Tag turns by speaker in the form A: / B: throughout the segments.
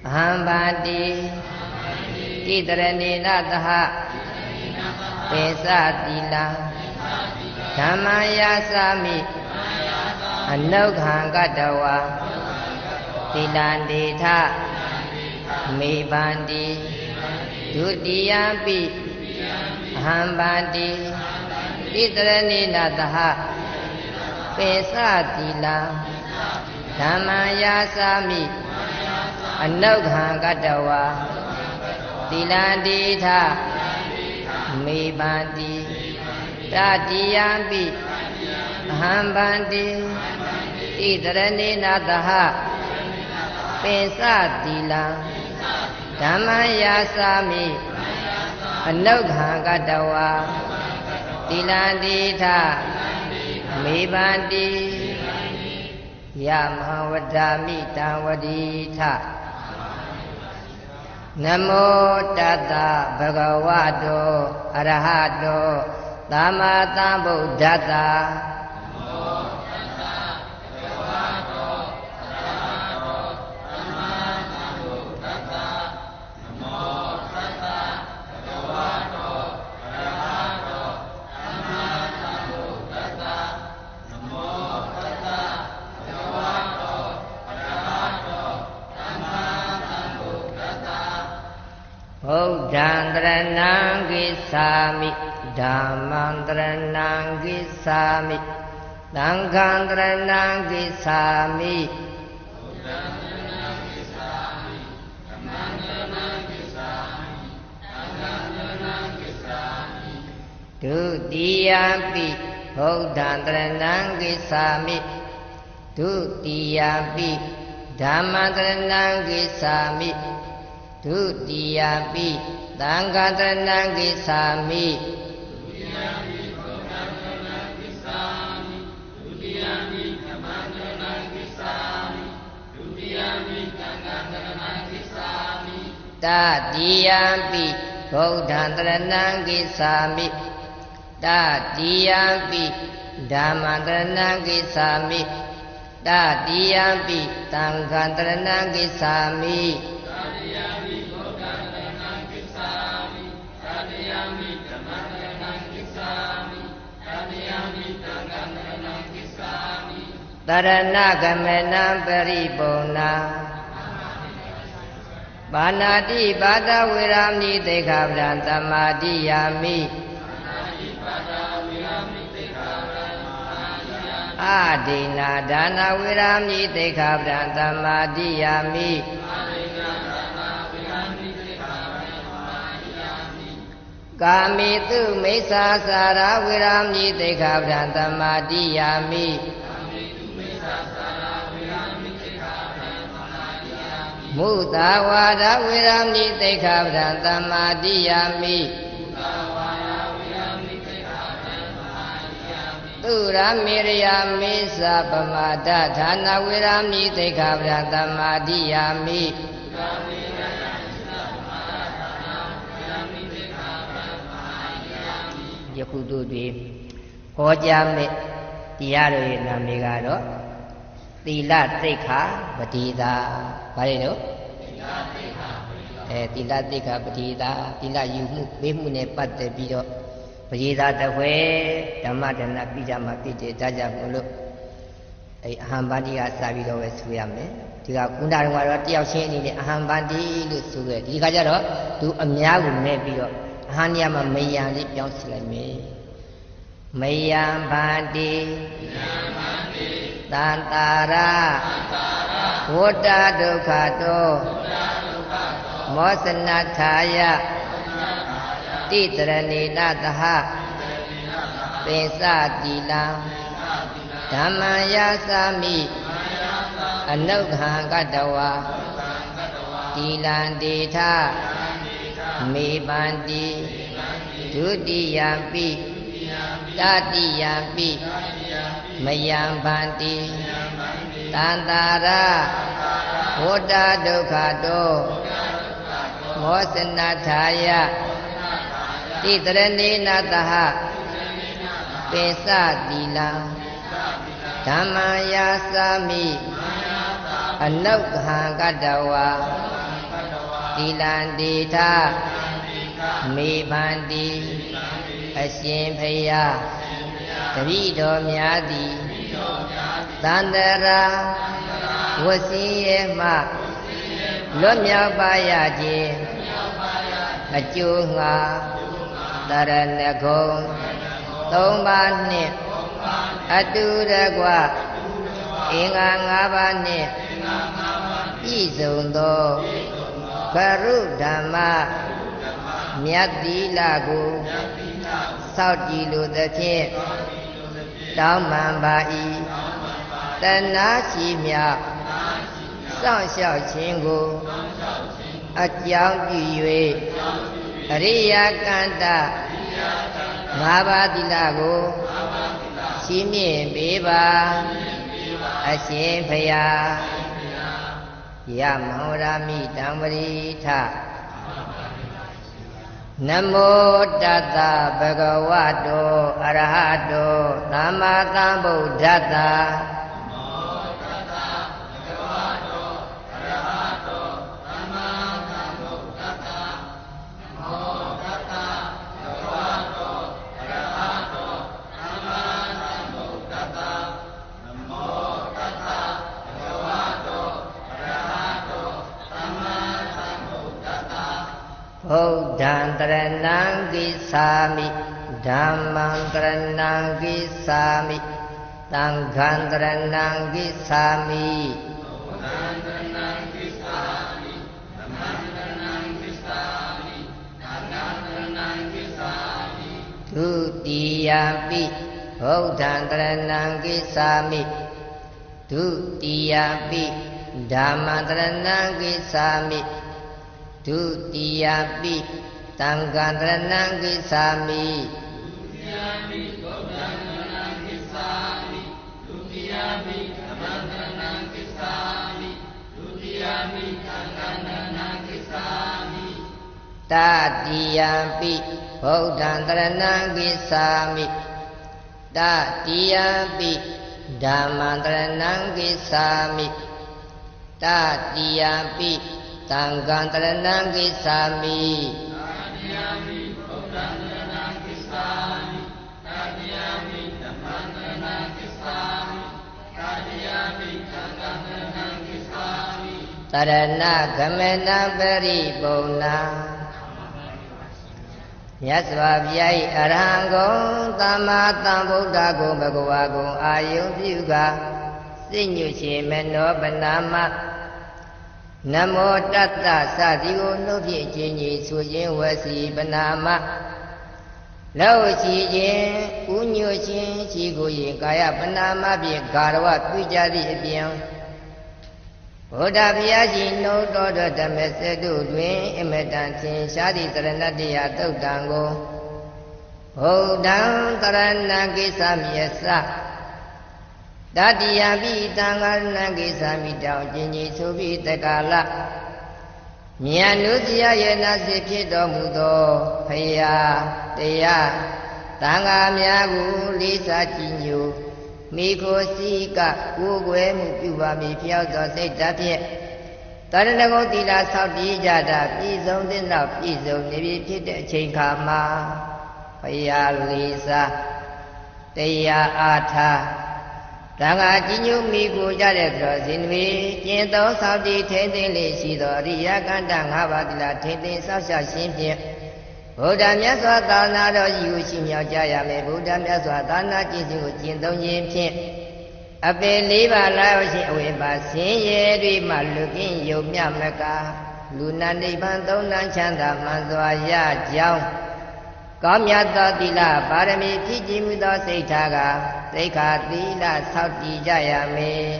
A: Ahambati Titarani Nataha Pesatila Dhamaya Sami Anokhankatawa Tilanditha Mibandi Dutiyampi Ahambati Titarani Nataha Pesatila Dhamaya Sami Anokhankatawa Tilanditha Mibandi Tatiyampi Ahambandi Titarani Nataha Pesatila Dhamaya Sami Anokhankatawa Tilanditha Mibandi Yamavadami Tawaditha Namo Tata Bhagavato Arahato Dhamma Sambuddhassa Buddhaṃ gissāmi Dhammaṃ gissāmi Saṅghaṃ gissāmi Dutiyampi Buddhaṃ gissāmi Dutiyampi Dhammaṃ gissāmi Dutiyampi Saṅghaṃ gissāmi Tatiyampi Buddhaṃ gissāmi Tatiyampi Dhammaṃ gissāmi Tatiyampi Saṅghaṃ gissāmi Taranagamanam paripurna Banati bada viramni dekhavran samadhiyami Adina dana viramni dekhavran samadhiyami Kamitu mesasara viramni dekhavran samadhiyami Mudawada viramni dekhavran samadhiyami Turamiriyami sapamada dhana viramni dekhavran samadhiyami Yekhuတို့တွေဟောကြားမဲ့တရားတော်ရဲ့နာမည်ကတော့သီလသိက္ခာပတိတာဘာလဲနော်သီလသိက္ခာပတိတာသီလယူမှုပေးမှုနဲ့ပတ်သက်ပြီးတော့ပတိတာတဝဲဓမ္မဒနာပြကြမှာဖြစ်တဲ့ဒါကြောင့်မလို့အဟံပါတိကစပြီးတော့ပဲဆိုရမယ်ဒီကကုဏတော်ကတော့တယောက်ချင်းအနေနဲ့အဟံပါတိလို့ဆိုရဲဒီကကြတော့သူအများကိုမဲ့ပြီးတော့အဟံနေရာမှာမယံလေးပြောင်းစီလိုက်မယ်မယံပါတိသန္တာရဝတ္တဒုက္ခတောမောစနထာယတိတရဏိနတဟပိစတိလံဓမ္မယာသမိအနုခံကတဝါတိလံတေထမေပန္တိဒုတိယံပိတတိယံပိမယံပန္တိသန္တာရဝတ္တဒုက္ခတောမောစနထာယတိတရဏိနတဟပိစတိလံဓမ္မယာသမိအနုခံကတဝါ တိလံတေထမေဘန္တိအရှင်ဖယားတပည့်တော်များသည်သန္တရာဝစီရဲ့မှလွတ်မြောက်ပါရခြင်းအကျိုးငှာတရဏဂုံသုံးပါးနှင့်အတူတကွအင်္ဂါ၅ပါးနှင့်ပြည့်စုံသောကရုဓမ္မမြတ်သီလကိုစောင့်ကြည်လိုသဖြင့်တောင်းပန်ပါ၏တဏှာရှိမြောက်စောင့်ရှောက်ခြင်းကိုအကြောင်းပြု၍အရိယကန္တ၅ပါးသီလကိုရှင်းမြင်ပေးပါအရှင်ဖယားယမဟောရမိတံပရိထနမောတတ္တဗဂဝတောအရဟတောသမ္မာသမ္ဗုဒ္ဓတ္တဗုဒ္ဓံတရဏံကိသာမိဓမ္မံတရဏံကိသာမိသံဃံတရဏံကိသာမိဒုတိယပိဗုဒ္ဓံတရဏံကိသာမိဒုတိယပိဓမ္မံတရဏံကိသာမိဒုတိယပိသံဃံတရဏံကိသာမိတတိယပိဗုဒ္ဓံတရဏံကိသာမိတတိယပိဓမ္မံတရဏံကိသာမိတတိယပိသံဃံတရဏံကိသာမိတရဏဂမနပရိပုံနာမြတ်စွာဘုရား၏အရဟံဂုံသမ္မာသမ္ဗုဒ္ဓဂုံဘဂဝါဂုံအာယုံပြုကာစိတ်ညွတ်ခြင်းမနောပနာမနမောတတ္တစသည်ကိုနှုတ်ဖြင့်ခြင်းကြီးဆိုခြင်းဝစီပနာမလောက်ရှိခြင်းဥညွတ်ခြင်းရှိကိုရင်ကာယပနာမဖြင့်ဂါရဝပြုကြသည့်အပြင်ဘုရားဘုရားရှင်နှုတ်တော်ဓမ္မစတုတွင်အမတန်သင်ရှားသည့်တရဏတရားသုတ်တံကိုဘုဒ္ဓံတရဏကိစ္စမြတ်စတတိယပိသံဃာရဏကိစ္စမိတောင်ကျင်ကြီးဆိုပြီးတက္ကလမြတ်နုစရရဲ့နာစီဖြစ်တော်မူသောဖရာတရားသံဃာများကိုလေးစားကြည်ညိုမိခိုစီကကိုယ်ွယ်မှုပြုပါမည်ဖျောက်သောစိတ်ဓာတ်ဖြင့်တရဏဂုံသီလဆောက်တည်ကြတာပြည့်စုံတဲ့နောက်ပြည့်စုံနေပြီဖြစ်တဲ့အချိန်ခါမှာဖရာလေးစားတရားအားထားသံဃာကြီးညိုမိကိုကြတဲ့သောဇင်တွေကျင့်သောဆောက်တည်ထိမ့်သိမ့်လေးရှိသောအရိယကန္တ၅ပါးသီလထိမ့်သိမ့်ဆောက်ရှောက်ခြင်းဖြင့်ဗုဒ္ဓမြတ်စွာသာသနာတော်ကြီးကိုရှိမြောက်ကြရမယ်ဗုဒ္ဓမြတ်စွာသာသနာကျင့်စဉ်ကိုကျင့်သုံးခြင်းဖြင့်အပေ၄ပါးလာရောက်ခြင်းအဝိပါဆင်းရဲတွေမှလွတ်ကင်းယုံမြမကလူနာနိဗ္ဗာန်သုံးတန်းချမ်းသာမှန်စွာရကြောင်းကောင်းမြတ်သောသီလပါရမီဖြစ်ကြည်မှုသောစိတ်ထားကသိက္ခာသီလဆောက်တည်ကြရမယ်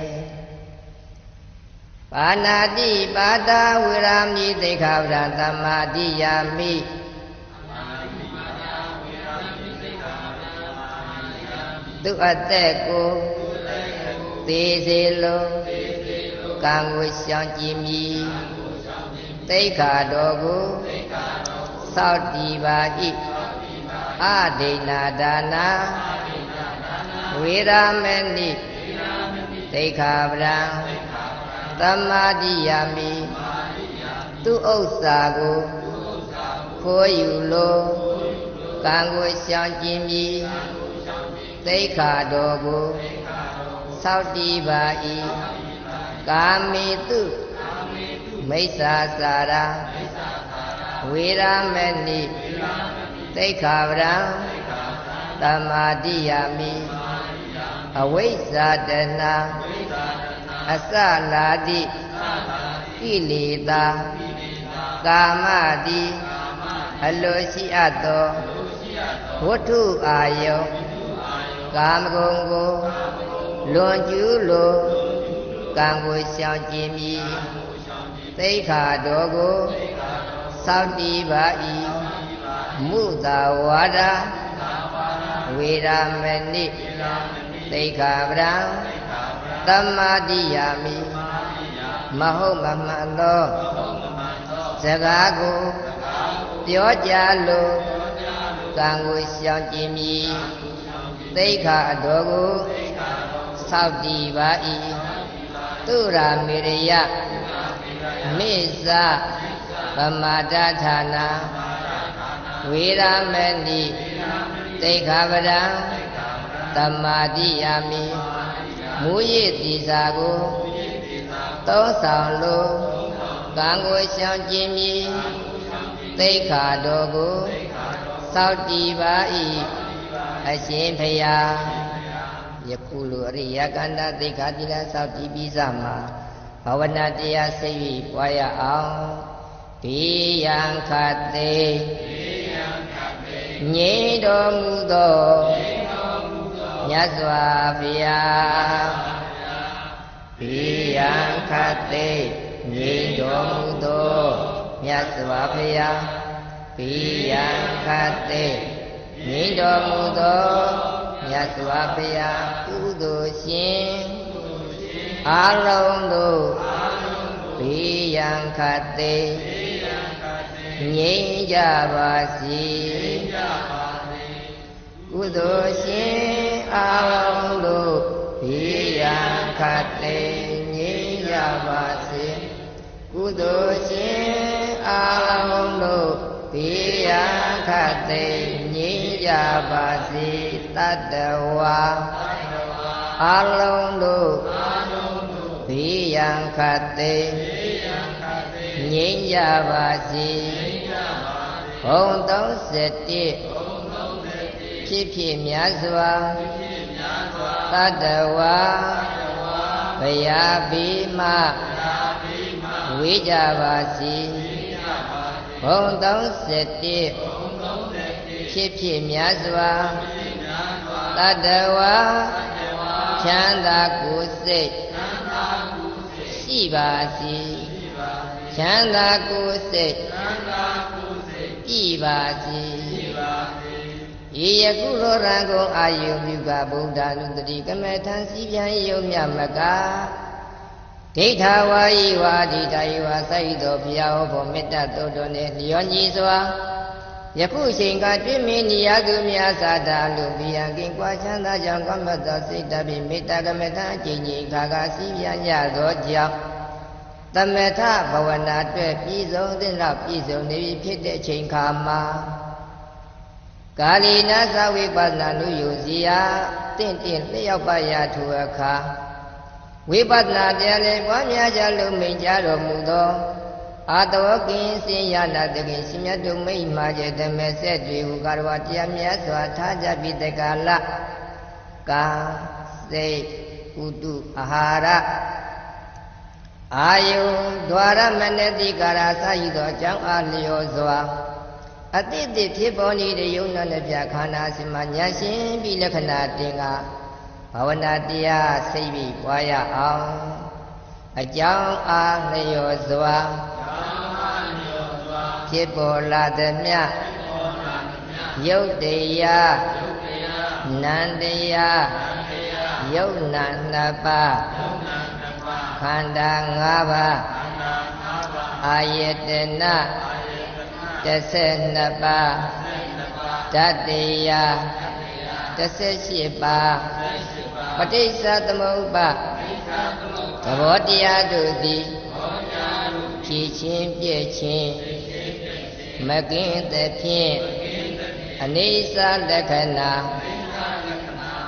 A: ပါဏာတိပါဒဝေရမိသိက္ခာပဒသမ္မာတိယာမိသူအသက်ကိုသေစေလုံးကံကိုရှောင်ကြည်မည်သိက္ခာတော်ကိုစောင့်တည်ပါ၏အဒိဏဒါနာဝေရမဏိသိက္ခာပဒသမ္မာတိယာမိ သူဥစ္စာကိုခိုးယူလို့ကံကိုရှောင်ကျင်ပြီးသိက္ခာတော်ကိုစောင့်တည်ပါ၏ကာမေတုမိစ္ဆာစာရာဝေရမဏိသိက္ခာပဒံသမာတိယမိအဝိဇ္ဇာတဏအစလာတိကိလေသာကာမတိအလိုရှိအပ်သောဝတ္ထုအာယုကာမဂုဏ်ကိုလွန်ကျူးလို့ကံကိုရှောင်ကျင်ပြီးသိက္ခာတော်ကိုစောင့်တည်ပါ၏မုသာဝါဒဝေရမဏိသိက္ခာပဒံသမာတိယမိမဟုတ်မမှန်သောစကားကိုပြောကြလို့ကံကိုရှောင်ကျင်ပြီးသိက္ခာတော်ကိုစောင့်တည်ပါ၏သူရာမေရယမိစ္ဆာပမာဒဌာနာဝေရမဏိသိက္ခာပဒံသမာတိယမိမူရည်တိစာကိုသုံးဆောင်လို့ကံကိုရှောင်ကျင်ပြီးသိက္ခာတော်ကိုစောင့်တည်ပါ၏အရှင်ဘုရားယခုလိုအရိယကန္တသိက္ခာတိလစောင့်တည်ပြီးစမှာဘာဝနာတရားစိတ်၍ပွားရအောင်ဘေးရန်ခတ်သိငြိမ်းတော်မူသောမြတ်စွာဘုရားဘေးရန်ခတ်သိငြိမ်းတော်မူသောမြတ်စွာဘုရားဘေးရန်ခတ်သိငြိမ်းတော်မူသောမြတ်စွာဘုရားကုသိုလ်ရှင်အာလုံးတို့ဘေးရန်ခတ်သိငြိမ်းကြပါစေကုသိုလ်ရှင်အာလုံးတို့ဘေးရန်ခတ်သိငြိမ်းကြပါစေကုသိုလ်ရှင်အာလုံးတို့ဘေးရန်ခတ်သိငြိမ်းကြပါစေတတ္တဝါအာလုံးတို့ဘေးရန်ခတ်သိငြိမ်းကြပါစေဘုံ31ဖြစ်ဖြစ်များစွာတတ္တဝါဘုရားဘိမဝေးကြပါစေဘုံ31ဖြစ်ဖြစ်များစွာတတ္တဝါချမ်းသာကိုယ်စိတ်ရှိပါစေချမ်းသာကိုယ်စိတ်ကြည်ပါစေဤယခုလိုရန်ကုန်အာယုပြုကဗုဒ္ဓနုတတိကမထံစီပြန်ယုံမြမကဒိဋ္ဌဝါယိဝါဒိဋ္ဌယဝါစိုက်တော်ဘုရားဟောဖို့မေတ္တာတော်တော်နဲ့လျော်ညီစွာယခုချိန်ကတွေ့မြင်နေရသူများသာတာလို့ဘီယံကင်ကွာချမ်းသာကြောင့်ကွမ်းမတ်သောစိတ်တပိမေတ္တာကမထံအကျဉ်းကြီးခါခါစီပြန်ရသောကြောင့်သမထဘဝနာအတွက်ပြည်စုံသင့်တော့ပြည်စုံနေပြီဖြစ်တဲ့ချိန်ခါမှာကာလီနာသဝိပဿနာနုယုစီယတင့်လျှောက်ပါရထူအခါဝိပဿနာတရားလေးပွားများကြလို့မိန်ကြတော်မူသောအာတဝကင်းစင်ရနာတကင်ရှင်မြတ်တို့မိတ်မှာကျဓမ္မဆက်တွေဟူကာရဝတရားမြတ်စွာထားကြပြီးတက္ကလကာစိတ်ဥတုအာဟာရအာယုဒွါရမနတိကာရသာယိသောအကြောင်းအားလျော်စွာအတိတ်ဖြစ်ပေါ်နေတဲ့ယုံနာနဲ့ပြခန္ဓာစီမှာညာရှင်ပြီးလက္ခဏာတင်ကဘာဝနာတရားစိတ်ပြီးပွားရအောင်အကြောင်းအားလျော်စွာဖြစ်ပေါ်လာသည်မြယုတ်တရားနန္တရားယုတ်နာနှစ်ပါးခန္ဓာ5ပါးအာယတနာ12ပါးဓာတ်တရား18ပါးပဋိစ္စသမုပ္ပါသဘောတရားတို့သည် ဖြည့်ချင်းပြည့်ချင်းမကင်းသဖြင့်အနိစ္စလက္ခဏာ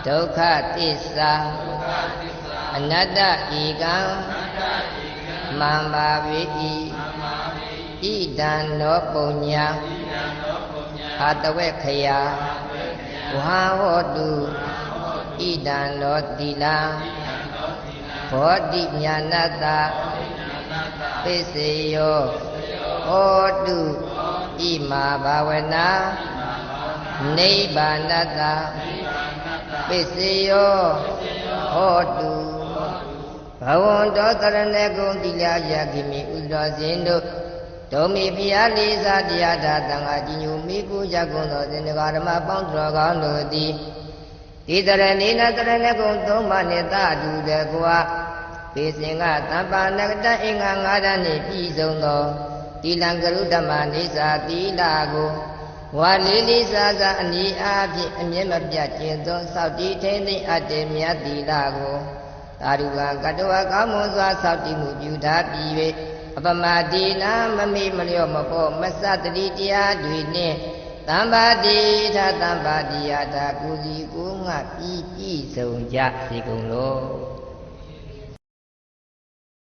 A: ဒုက္ခသစ္စာအနတ္တဧကံမံပါဝိဣဒံနောပုညံအာတဝေခယဝဟာဟောတုဣဒံနောတိလံဘောတိညာဏတ္တပစ္စယောဟောတုဣမာဘာဝနာနိဗ္ဗာနတ္တပစ္စယောဟောတုဘဝံတောတရဏဂုံတိလယခိမိဥဒ္ဒောဇင်တို့ဒုံမီဖျားလေးစားတရားဓာတံဃာကြီးညူမိကူကြကုန်သောသင်္ဃာဓမ္မပေါင်းတော်ကောင်းတို့သည်ဒီတရဏိနတရဏဂုံသုံးပါးနှင့်သာတူတဲ့ကွာပေစင်ကသဗ္ဗနဂတအင်္ဂါ၅ဓာတ်နှင့်ပြည့်စုံသောတိလံကရုဓမ္မနိစ္စသီလကိုဝါလေးလေးစားစားအနည်းအားဖြင့်အမြဲမပြတ်ကျင့်သောစောင့်တည်ထိန်းသိမ်းအပ်တဲ့မြတ်သီလကိုသာဓုကကတဝကောင်းမွန်စွာစောင့်တည်မှုပြုထားပြီး၍အပမတိနာမမေ့မလျော့မပေါ့မစတတိတရားတွေနှင့်တမ္ပါတိထတမ္ပါတိယတာကုစီကိုငါပြီးပြည့်စုံကြစေကုန်လော